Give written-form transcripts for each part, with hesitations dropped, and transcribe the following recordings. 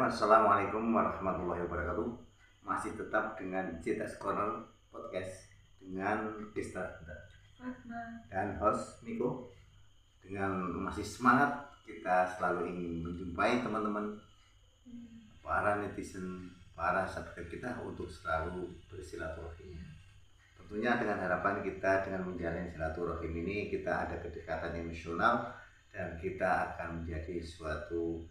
Bismillahirrahmanirrahim. Assalamualaikum warahmatullahi wabarakatuh. Masih tetap dengan Citas Corner Podcast dengan Desta dan host Miko. Dengan masih semangat, kita selalu ingin menjumpai teman-teman para netizen, para subscriber kita untuk selalu bersilaturahim. Tentunya dengan harapan kita dengan menjalin silaturahim ini kita ada kedekatan emosional dan kita akan menjadi suatu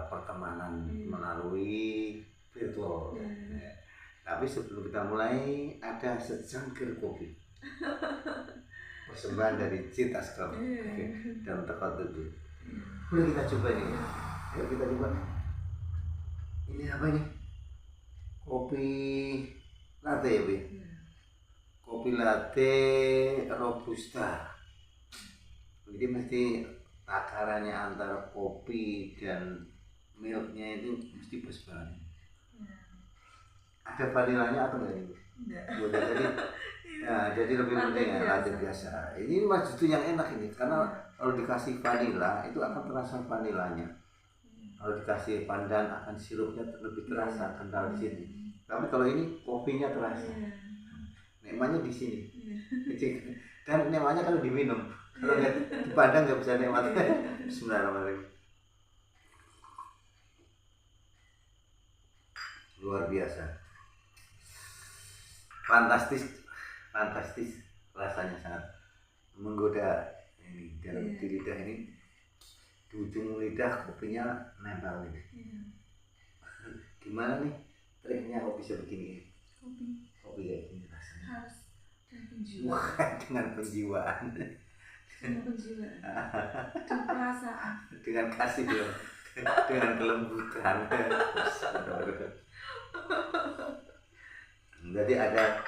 pertemanan melalui virtual. Tapi sebelum kita mulai ada secangkir kopi persembahan dari Citas Club dan Teko Tujuh. Boleh kita coba nih ya? Ayo kita coba. Ini apa ini? Kopi latte ya, Bi? Kopi latte robusta. Jadi mesti takarannya antara kopi dan milknya itu mesti pas banget. Ada vanilanya atau enggak ini? Enggak. Jadi lebih penting ya latte biasa. Ini mas itu yang enak ini karena kalau dikasih vanila itu akan terasa vanilanya. Kalau dikasih pandan akan sirupnya lebih terasa kental di sini. Tapi kalau ini kopinya terasa. Nikmatnya di sini. Dan nikmatnya kalau diminum. Kalau nggak dipandang nggak bisa nikmat. Bismillahirrahmanirrahim. Luar biasa, fantastis rasanya, sangat menggoda ini dalam di lidah ini, di ujung lidah kopinya nempel ini. Gimana nih triknya kok bisa begini? Kopi kayak gini rasanya harus dengan penjiwaan. Dengan perasaan, dengan kasih dong, dengan kelembutan. Jadi ada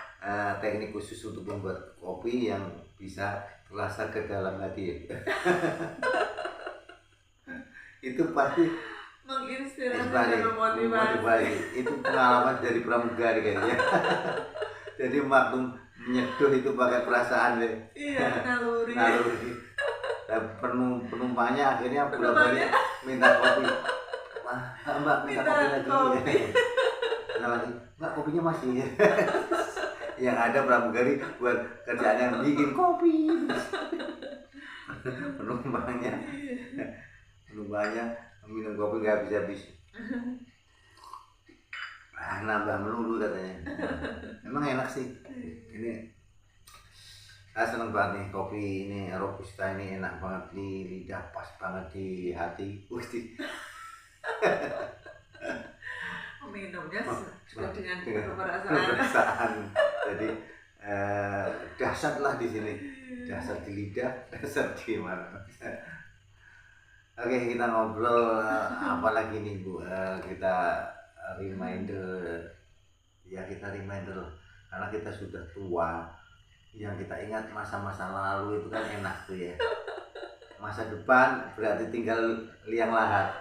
teknik khusus untuk membuat kopi yang bisa terasa ke dalam hati. Itu pasti menginspirasi dan memotivasi. Itu pengalaman dari pramugari kayaknya. Jadi maklum menyeduh itu pakai perasaan deh. Iya, naluri. Dan penumpangnya akhirnya bolak-balik minta kopi. Mbak minta kopi lagi. Mbak kopinya masih. Yang ada pramugari buat kerjaannya bikin kopi. Penumpangnya minum kopi nggak habis-habis. Nambah melulu katanya. Memang enak sih. Ini saya seneng banget nih kopi ini robusta ini, enak banget di lidah, pas banget di hati. Minumnya sudah dengan perasaan. Jadi dahsyat lah di sini, dahsyat di lidah, dahsyat di mana. Oke, kita ngobrol apa lagi nih Bu? Kita reminder karena kita sudah tua, yang kita ingat masa-masa lalu itu kan enak tuh ya. Masa depan berarti tinggal liang lahat.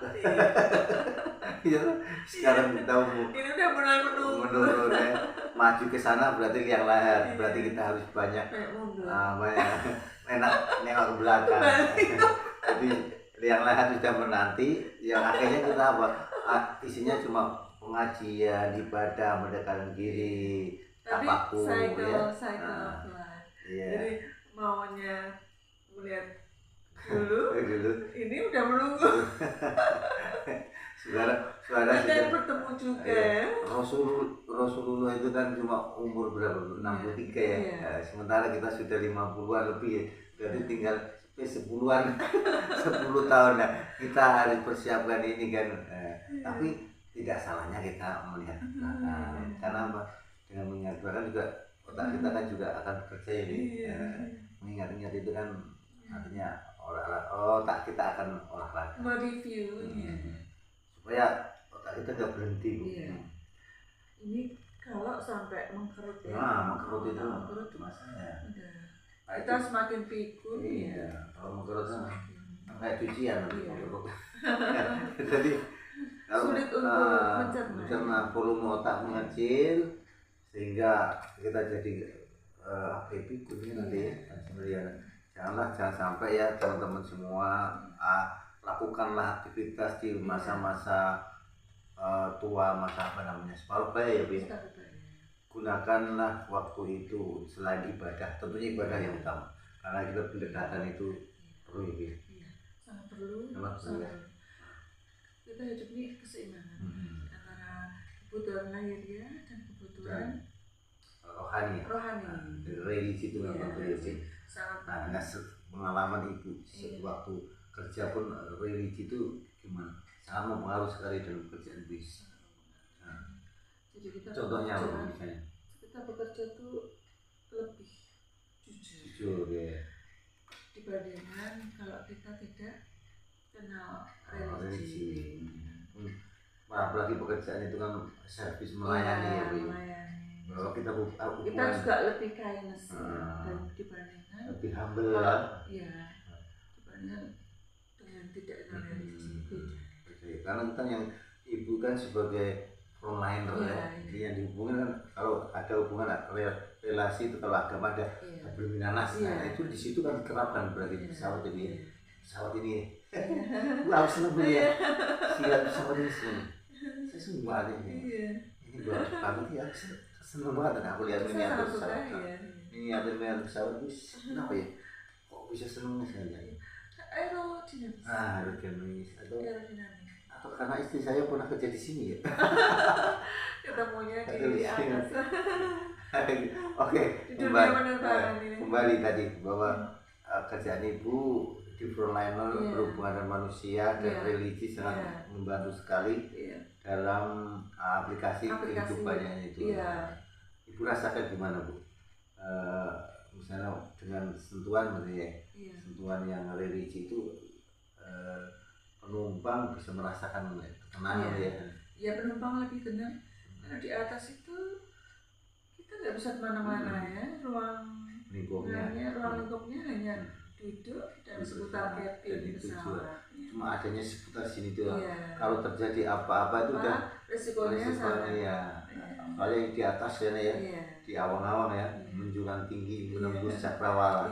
Ya, sekarang kita ini udah mulai menurun ya. Maju ke sana berarti liang lahat, berarti kita harus banyak enak nengok ke belakang. Jadi liang lahat sudah menanti, yang akhirnya kita apa? Isinya cuma pengajian, ibadah, mendekatkan diri, tafakur ya. Jadi maunya melihat dulu ini udah menunggu. Sudah bertemu juga. Rasulullah itu kan cuma umur berapa? 63 ya. Sementara kita sudah 50-an lebih ya. Jadi tinggal 10-an 10 tahun lah. Kita harus persiapkan ini kan. Tapi tidak salahnya kita melihat belakang. Karena apa? Dengan mengingat belakang juga otak kita kan juga akan bekerja ini. Mengingat-ingat itu kan artinya otak kita akan olahraga. Mereview. Supaya otak kita nggak berhenti. Ini kalau sampai mengkerut ya. Mengkerut itu masanya. Kita semakin pikun. Kalau mengkerutnya kayak cucian. Jadi sulit untuk mencerna, volume otak mengecil sehingga kita jadi pikun nanti. Jangan sampai ya teman-teman semua lakukanlah aktivitas di masa-masa tua masa separuh baya ya Bu. Separuh baya. Gunakanlah waktu itu selain ibadah, tentunya ibadah yang utama, karena kita pendekatan itu perlu ya Bu. Iya, sangat perlu. Sangat perlu ya. Kita hidup ini keseimbangan antara kebutuhan lahiriah dan kebutuhan rohani. Religi itu memang religi. Nah, dengan pengalaman ibu sewaktu kerja pun religi itu gimana? Sangat mempengaruhi sekali dalam pekerjaan bis. Jadi kita contohnya apa misalnya? Kita bekerja itu lebih jujur ya. Dibandingkan kalau kita tidak kenal religi. Apalagi pekerjaan itu kan servis melayani ya Bu. Kalau kita juga lebih kindness dan dibandingkan lebih humble ya. Dibandingkan dengan tidak kenal religi. Karena kita yang ibu kan sebagai frontliner jadi yang dihubungin kan kalau ada hubungan relasi itu kalau agama ada berminanas itu di situ kan diterapkan berarti pesawat ini pesawat ini Bu harus seneng ya siap pesawat ini saya sungguh banget ini bagus banget ya seneng banget aku lihat miniatur pesawat miniatur pesawat itu kenapa ya kok bisa seneng saya aerodinamis atau karena istri saya pernah kerja di sini ya. Ketemunya di atas. Oke, kembali tadi bahwa kerjaan ibu di frontliner berhubungan dengan manusia dan religi sangat membantu sekali dalam aplikasi kehidupannya itu. Ibu rasakan gimana Bu? Misalnya dengan sentuhan sentuhan yang religi itu penumpang bisa merasakan ketenangan ya penumpang lebih tenang karena di atas itu kita nggak bisa kemana-mana ya ruang lingkupnya hanya duduk dan seputar cabin pesawat cuma adanya seputar sini doang kalau terjadi apa-apa itu udah resikonya kalau yang di atas ya di awang-awang menjulang tinggi menembus cakrawala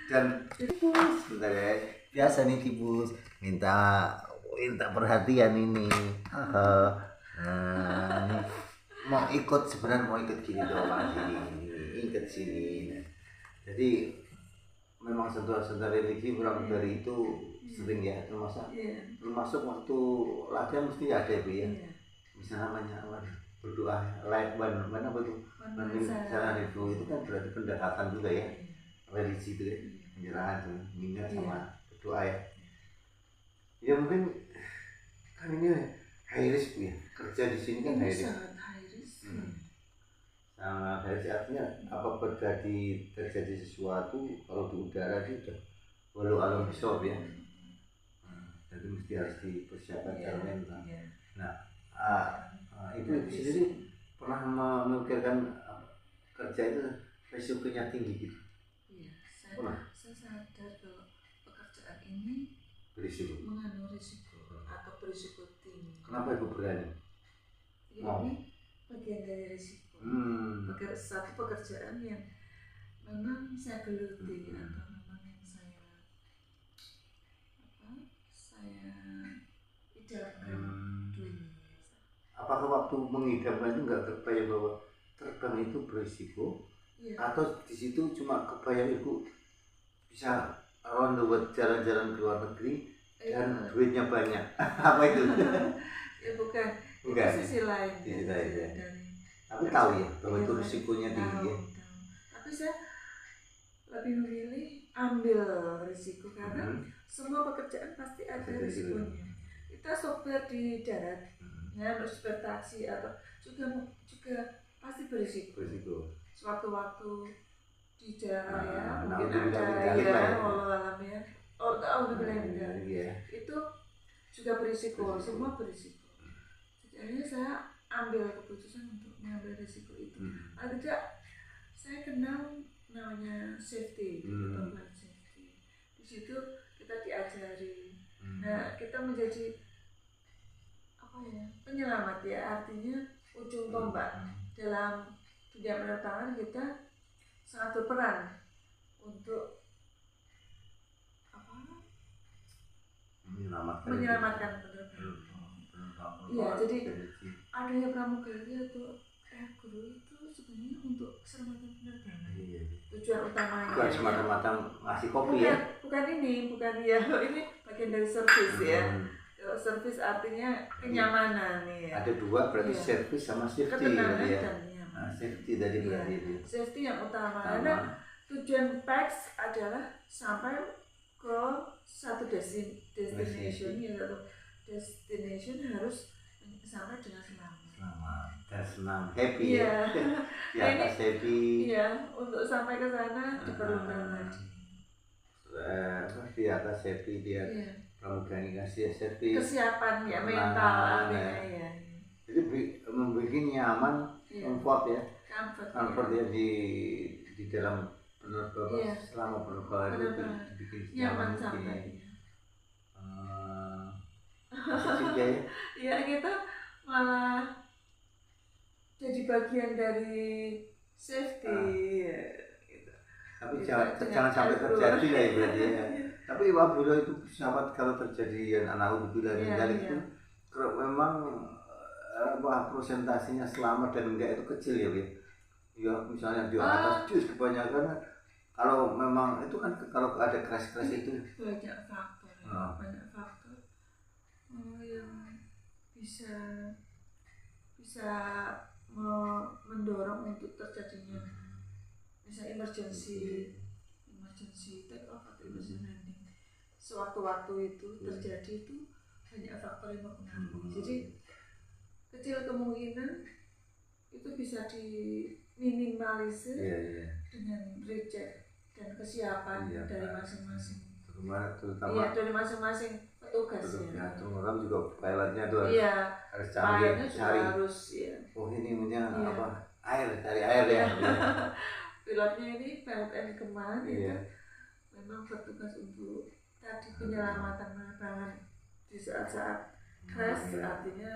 dan sebentar ya biasa nih Ibu minta perhatian ini mau ikut gini doang ikut sini jadi memang sentuhan religi kurang dari itu sering ya termasuk waktu latihan mesti ada Ibu ya misalnya namanya berdoa mana betul misalnya itu kan berarti pendekatan juga ya religi itu ya penyerahan minyak sama doa ya mungkin kan ini high risk ya kerja di sini kan high risk sangat high risk artinya apa terjadi sesuatu kalau di udara itu udah walau alam besar ya jadi mesti harus dipersiapkan secara mental. Nah ibu sendiri pernah memikirkan kerja itu resikonya tinggi gitu? Saya sadar kalau pekerjaan ini berisiko mengandung risiko atau berisiko tinggi. Kenapa Ibu berani? Ini bagian dari risiko. Satu pekerjaan yang memang saya geluti atau memang yang saya idamkan dulu. Apakah waktu mengidamkan itu nggak terbayang bahwa terbang itu berisiko? Atau di situ cuma kebayang Ibu bisa around the world jalan-jalan ke luar negeri dan duitnya banyak apa itu? Ya bukan. Itu sisi lain dari tapi tahu ya bahwa itu risikonya tinggi ya. Tapi saya lebih memilih ambil risiko karena semua pekerjaan pasti ada risikonya. Kita sopir di darat harus bertaksi atau juga pasti berisiko. Sewaktu-waktu di jalan raya mungkin ada walau alam ya itu juga berisiko, semua berisiko. Jadi saya ambil keputusan untuk mengambil risiko itu. Tidak, saya kenal namanya safety, pembelajaran safety. Di situ kita diajari. Nah, kita menjadi penyelamat ya, artinya ujung tombak dalam dunia penerbangan. Kita sangat berperan untuk menyelamatkan penerbangan. Iya, jadi adanya pramugari atau aircrew itu sebenarnya untuk keselamatan penerbangan. Iya. Tujuan utamanya. Bukan semata-mata ngasih kopi ya? Bukan ya. Ini bagian dari servis ya. Servis artinya kenyamanan ya. Ada dua berarti servis sama safety. Ketenangan dan nyaman. Safety tadi berarti itu. Safety yang utama. Karena tujuan PAX adalah sampai ke satu destination ya, satu destination harus sampai dengan selamat dan senang, happy ya. Di atas happy. Iya, untuk sampai ke sana diperlukan tadi. Di atas happy dia pramugari kasih happy. Kesiapan ya mental artinya ya. Jadi membuat nyaman, comfort ya. Comfort ya di dalam penerbangan selama penerbangan itu dibikin nyaman sampai. Juga ya. Ya kita malah jadi bagian dari safety. Gitu. Tapi jangan sampai terjadi lah ya berarti ya. Tapi apabila itu pesawat kalau terjadi yang anak bila itu memang prosentasenya selamat dan enggak itu kecil ya, ya misalnya di atas jus kebanyakan kalau memang itu kan kalau ada crash itu banyak faktor yang bisa mendorong untuk terjadinya misalnya emergency take off atau emergency landing. Sewaktu-waktu itu terjadi itu banyak faktor yang mempengaruhi. Jadi kecil kemungkinan itu bisa diminimalisir dengan recheck dan kesiapan dari masing-masing. Terutama dari masing-masing petugas ya. Terutama juga pilotnya tuh harus cari. Oh ini punya apa? Cari air ya. Pilotnya ini pilot and command itu memang bertugas untuk tadi penyelamatan penerbangan di saat-saat crash, artinya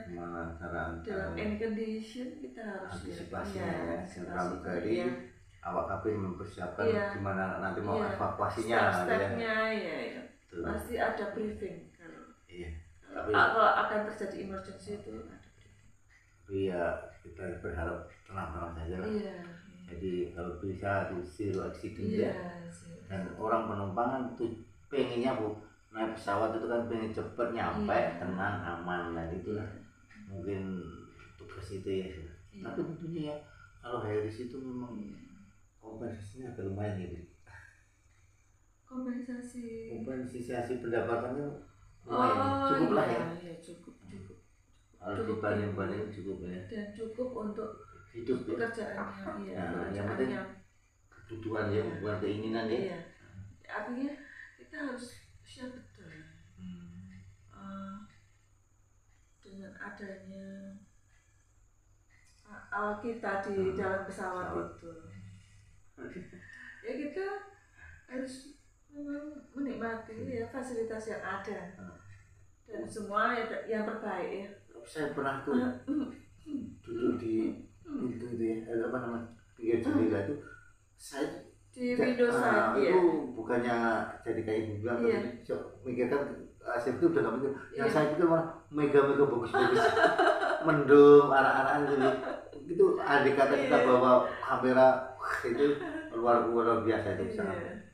dalam any condition kita harus antisipasinya pramugari awak kabin mempersiapkan gimana nanti mau evakuasinya step-stepnya pasti ada briefing kalau akan terjadi emergency itu ada briefing. Tapi ya kita berharap tenang-tenang saja lah. Jadi kalau bisa di zero accident dan orang penumpang tuh pengennya naik pesawat itu kan pengen cepet nyampe tenang aman dan itulah mungkin tugas itu ya. Tapi tentunya ya kalau high risk itu memang kompensasinya agak lumayan ya. Kompensasi pendapatannya lumayan, cukup lah ya. Cukup. Kalau dibanding cukup ya. Dan cukup untuk hidup pekerjaannya yang penting kebutuhan ya, bukan keinginan ya. Artinya kita harus siap betul dengan adanya kita di dalam pesawat itu. Ya kita harus memang menikmati fasilitas yang ada dan semua yang terbaik ya. Saya pernah tuh duduk di pintu itu ya, apa namanya pinggir jendela itu saya di window side itu bukannya jadi kayak ibu bilang mikirkan itu udah nggak mikir yang saya pikir malah mega bagus-bagus mendung arah-arahan gitu adik kata kita bawa kamera itu luar biasa itu sangat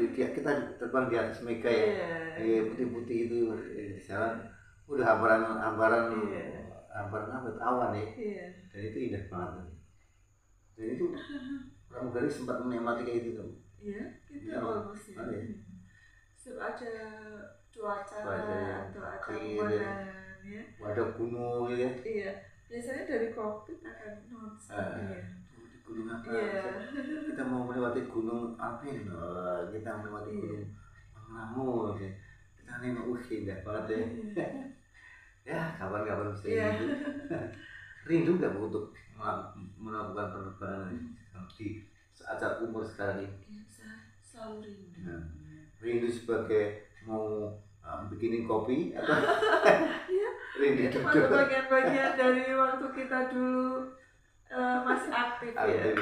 kita terbang di atas mega ya putih-putih itu sekarang udah hamparan awan ya dan itu indah banget dan itu pramugari sempat menikmati kayak gitu. Iya, kita almost ya. Sebab ada cuaca atau ada pemandangan ya. Ada gunung ya. Iya, biasanya dari kokpit akan nonton ya. Di gunung apa? Kita mau melewati gunung Alpin, kita melewati gunung Pangrango, kita nengok indah banget ya. Ya, kapan-kapan bisa gitu. Rindu nggak untuk melakukan penerbangan di saat umur sekarang ini? Selalu rindu. Rindu sebagai mau bikinin kopi atau rindu itu masuk bagian-bagian dari waktu kita dulu masih aktif ya.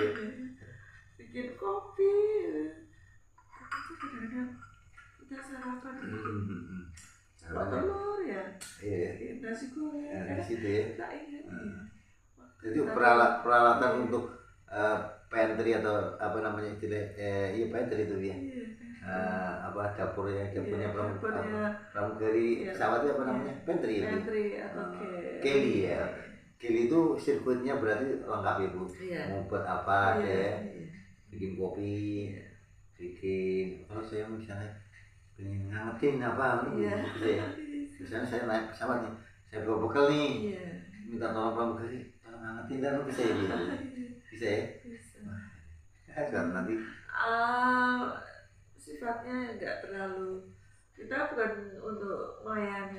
Bikin kopi. Itu kadang-kadang kita sarapan. kalau telur ya iya nasi goreng di situ ya. tak ingat Jadi peralatan untuk pantry atau apa namanya istilah iya pantry itu ya. Apa dapurnya pramugari pesawat itu apa namanya pantry itu. Pantry atau Kelly ya. Kelly itu sirkuitnya berarti lengkap ya Bu. Mau buat apa ya? Bikin kopi, bikin kalau saya misalnya pengen ngangetin apa gitu ya. Misalnya saya naik pesawat nih, saya bawa bekal nih, minta tolong pramugari, tolong ngangetin dan bisa ya gitu. Bisa ya? Kan nanti sifatnya enggak terlalu, kita bukan untuk melayani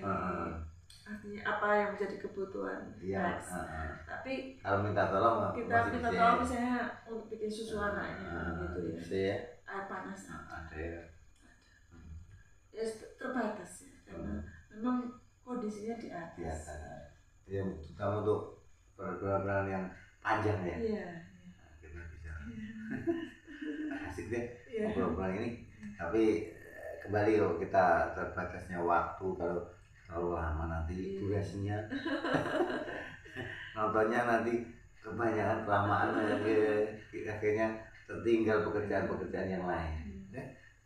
artinya apa yang menjadi kebutuhan tapi kalau minta tolong kita minta tolong misalnya untuk bikin susu anaknya gitu ya, bisa ya? air panas ada ya? Ya terbatas ya karena memang kondisinya di atas ya terutama untuk perjalanan yang panjang ya. Iya. Kita bisa asik deh ngobrol-ngobrol ini. Tapi kembali kalau kita terbatasnya waktu, kalau terlalu lama nanti durasinya nontonnya nanti kebanyakan kelamaan akhirnya tertinggal pekerjaan-pekerjaan yang lain.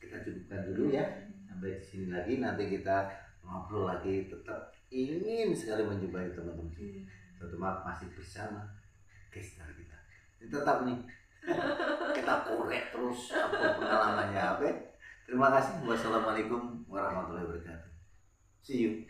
Kita cukupkan dulu ya, sampai di sini lagi, nanti kita ngobrol lagi. Tetap ingin sekali menjumpai teman-teman kita, masih bersama gestar kita. Tetap nih kita korek terus apa pengalamannya apa. Terima kasih. Wassalamualaikum warahmatullahi wabarakatuh. See you.